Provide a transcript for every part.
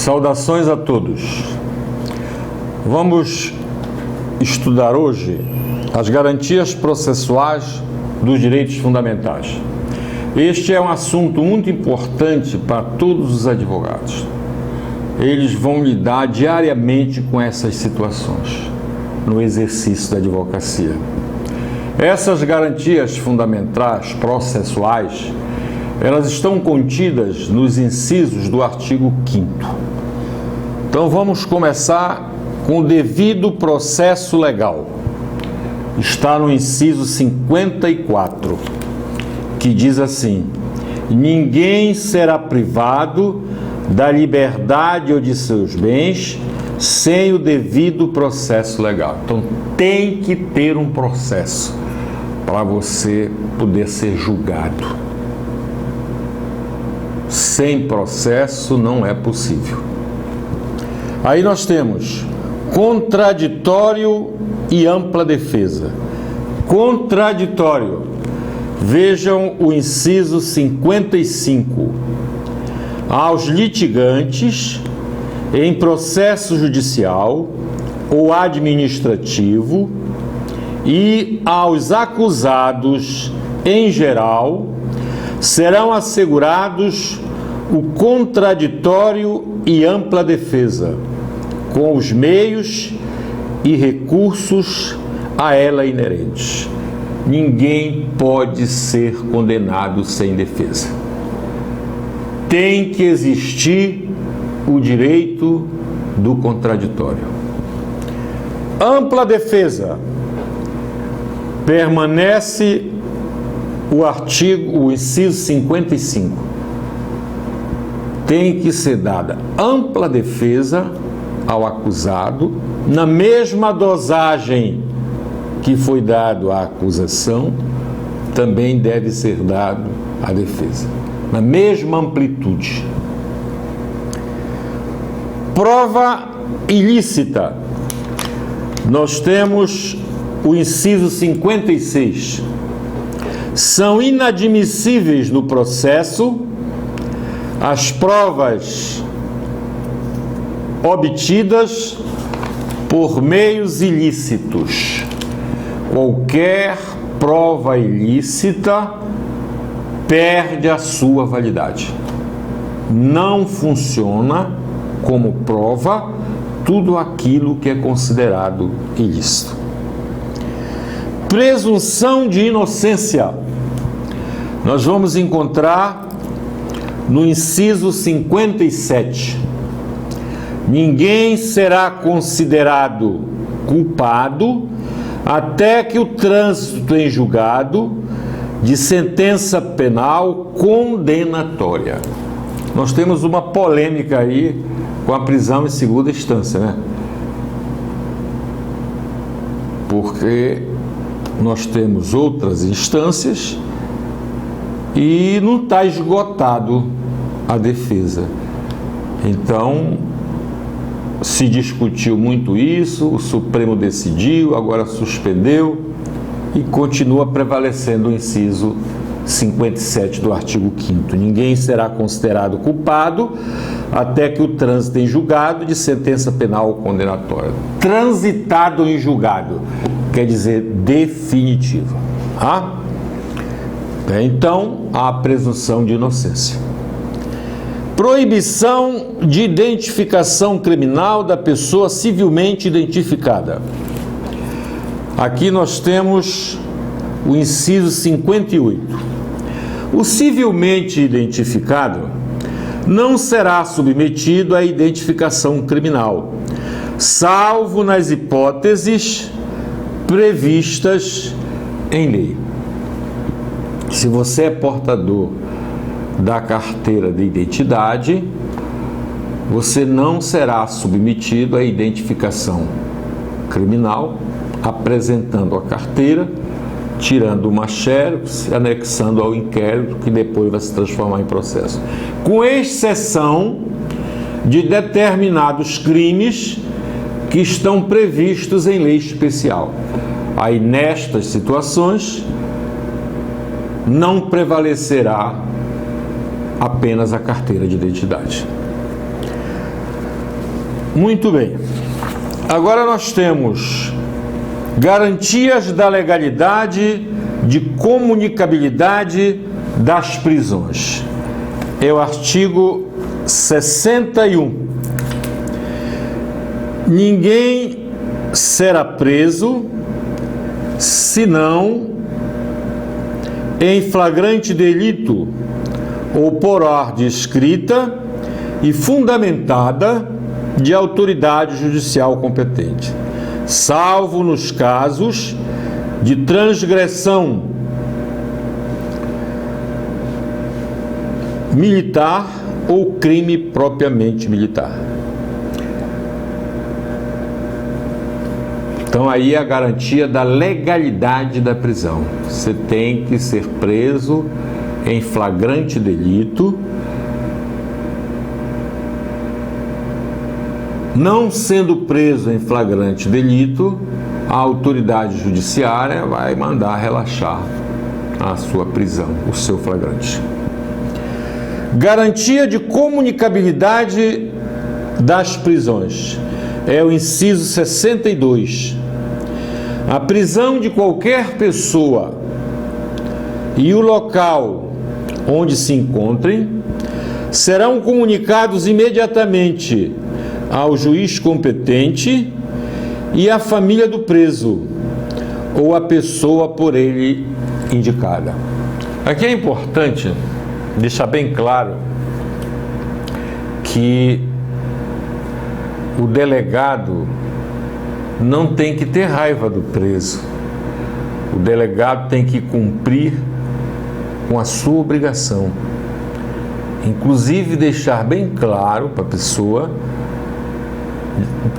Saudações a todos. Vamos estudar hoje as garantias processuais dos direitos fundamentais. Este é um assunto muito importante para todos os advogados. Eles vão lidar diariamente com essas situações no exercício da advocacia. Essas garantias fundamentais processuais, elas estão contidas nos incisos do artigo 5º. Então vamos começar com o devido processo legal. Está no inciso 54, que diz assim: ninguém será privado da liberdade ou de seus bens sem o devido processo legal. Então tem que ter um processo para você poder ser julgado. Sem processo não é possível. Aí nós temos contraditório e ampla defesa. Contraditório. Vejam o inciso 55. Aos litigantes em processo judicial ou administrativo e aos acusados em geral serão assegurados o contraditório e ampla defesa, com os meios e recursos a ela inerentes. Ninguém pode ser condenado sem defesa. Tem que existir o direito do contraditório. Ampla defesa. Permanece o inciso 55. Tem que ser dada ampla defesa ao acusado, na mesma dosagem que foi dado à acusação, também deve ser dado à defesa, na mesma amplitude. Prova ilícita. Nós temos o inciso 56. São inadmissíveis no processo as provas obtidas por meios ilícitos. Qualquer prova ilícita perde a sua validade. Não funciona como prova tudo aquilo que é considerado ilícito. Presunção de inocência. Nós vamos encontrar no inciso 57. Ninguém será considerado culpado até que o trânsito em julgado de sentença penal condenatória. Nós temos uma polêmica aí com a prisão em segunda instância, né? Porque nós temos outras instâncias e não está esgotado a defesa. Então, se discutiu muito isso, o Supremo decidiu, agora suspendeu e continua prevalecendo o inciso 57 do artigo 5º. Ninguém será considerado culpado até que o trânsito em julgado de sentença penal condenatória. Transitado em julgado quer dizer definitiva. Tá? Então, há a presunção de inocência. Proibição de identificação criminal da pessoa civilmente identificada. Aqui nós temos o inciso 58. O civilmente identificado não será submetido à identificação criminal, salvo nas hipóteses previstas em lei. Se você é portador da carteira de identidade, você não será submetido à identificação criminal, apresentando a carteira, tirando uma xerox, anexando ao inquérito, que depois vai se transformar em processo. Com exceção de determinados crimes que estão previstos em lei especial. Aí, nestas situações, não prevalecerá apenas a carteira de identidade. Muito bem. Agora nós temos garantias da legalidade, de comunicabilidade das prisões. É o artigo 61. Ninguém será preso senão em flagrante delito ou por ordem escrita e fundamentada de autoridade judicial competente, salvo nos casos de transgressão militar ou crime propriamente militar. Então aí a garantia da legalidade da prisão. Você tem que ser preso em flagrante delito. Não sendo preso em flagrante delito, a autoridade judiciária vai mandar relaxar a sua prisão, o seu flagrante. Garantia de comunicabilidade das prisões. É o inciso 62. A prisão de qualquer pessoa e o local onde se encontrem serão comunicados imediatamente ao juiz competente e à família do preso ou à pessoa por ele indicada. Aqui é importante deixar bem claro que o delegado não tem que ter raiva do preso. O delegado tem que cumprir com a sua obrigação. Inclusive deixar bem claro para a pessoa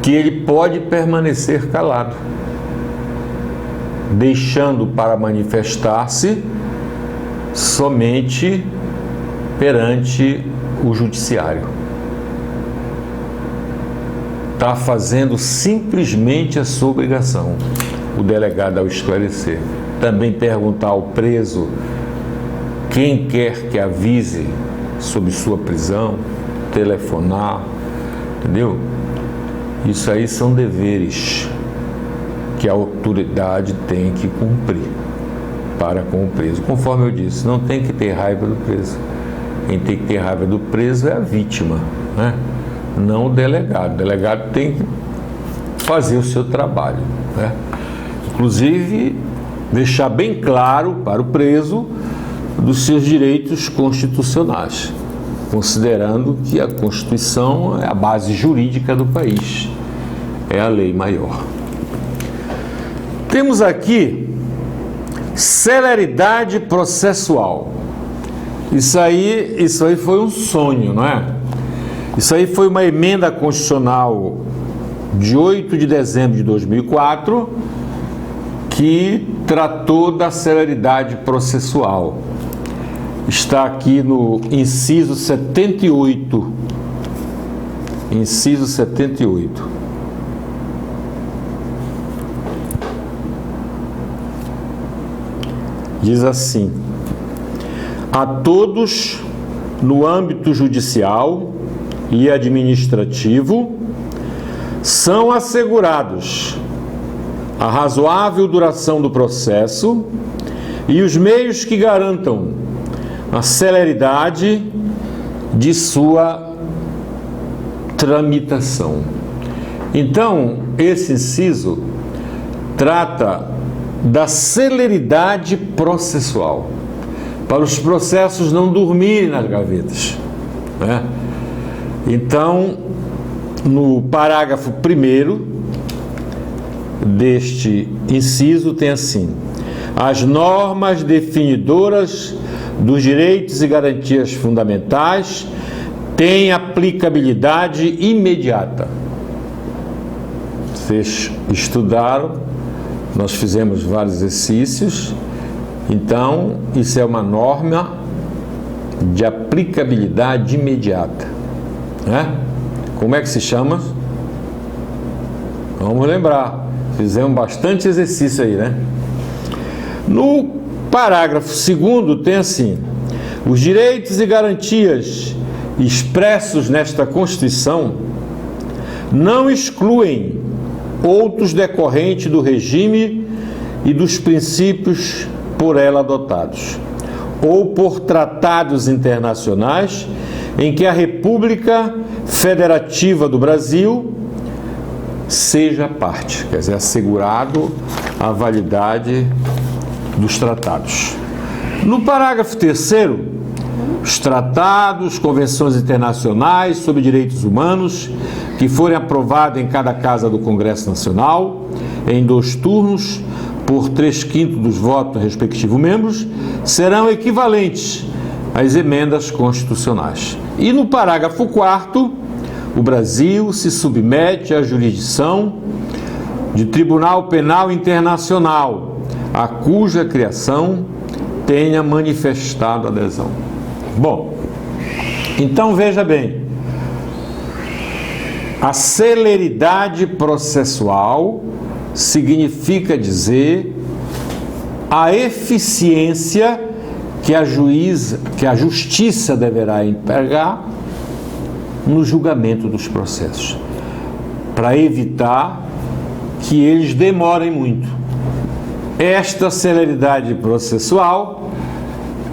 que ele pode permanecer calado, deixando para manifestar-se somente perante o judiciário. Está fazendo simplesmente a sua obrigação, o delegado ao esclarecer. Também perguntar ao preso quem quer que avise sobre sua prisão, telefonar, entendeu? Isso aí são deveres que a autoridade tem que cumprir para com o preso. Conforme eu disse, não tem que ter raiva do preso. Quem tem que ter raiva do preso é a vítima, né? Não o delegado. O delegado tem que fazer o seu trabalho, né? Inclusive, deixar bem claro para o preso dos seus direitos constitucionais, considerando que a Constituição é a base jurídica do país, é a lei maior. Temos aqui celeridade processual. Isso aí foi um sonho, não é? Isso aí foi uma emenda constitucional de 8 de dezembro de 2004 que tratou da celeridade processual. Está aqui no inciso 78. Inciso 78. Diz assim: a todos no âmbito judicial e administrativo são assegurados a razoável duração do processo e os meios que garantam a celeridade de sua tramitação. Então, esse inciso trata da celeridade processual, para os processos não dormirem nas gavetas, né? Então, no parágrafo 1º deste inciso tem assim: as normas definidoras dos direitos e garantias fundamentais têm aplicabilidade imediata. Vocês estudaram, nós fizemos vários exercícios, então isso é uma norma de aplicabilidade imediata, né? Como é que se chama? Vamos lembrar, fizemos bastante exercício aí, né? No parágrafo 2º tem assim: os direitos e garantias expressos nesta Constituição não excluem outros decorrentes do regime e dos princípios por ela adotados, ou por tratados internacionais em que a República Federativa do Brasil seja parte, quer dizer, assegurado a validade dos tratados. No parágrafo 3º, os tratados, convenções internacionais sobre direitos humanos que forem aprovados em cada casa do Congresso Nacional, em 2 turnos, por 3/5 dos votos dos respectivos membros, serão equivalentes às emendas constitucionais. E no parágrafo 4º, o Brasil se submete à jurisdição de Tribunal Penal Internacional, a cuja criação tenha manifestado adesão. Bom, então veja bem, a celeridade processual significa dizer a eficiência que a justiça deverá empregar no julgamento dos processos, para evitar que eles demorem muito. Esta celeridade processual,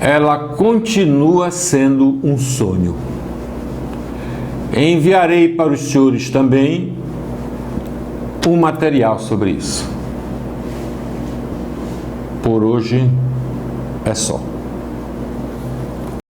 ela continua sendo um sonho. Enviarei para os senhores também um material sobre isso. Por hoje é só.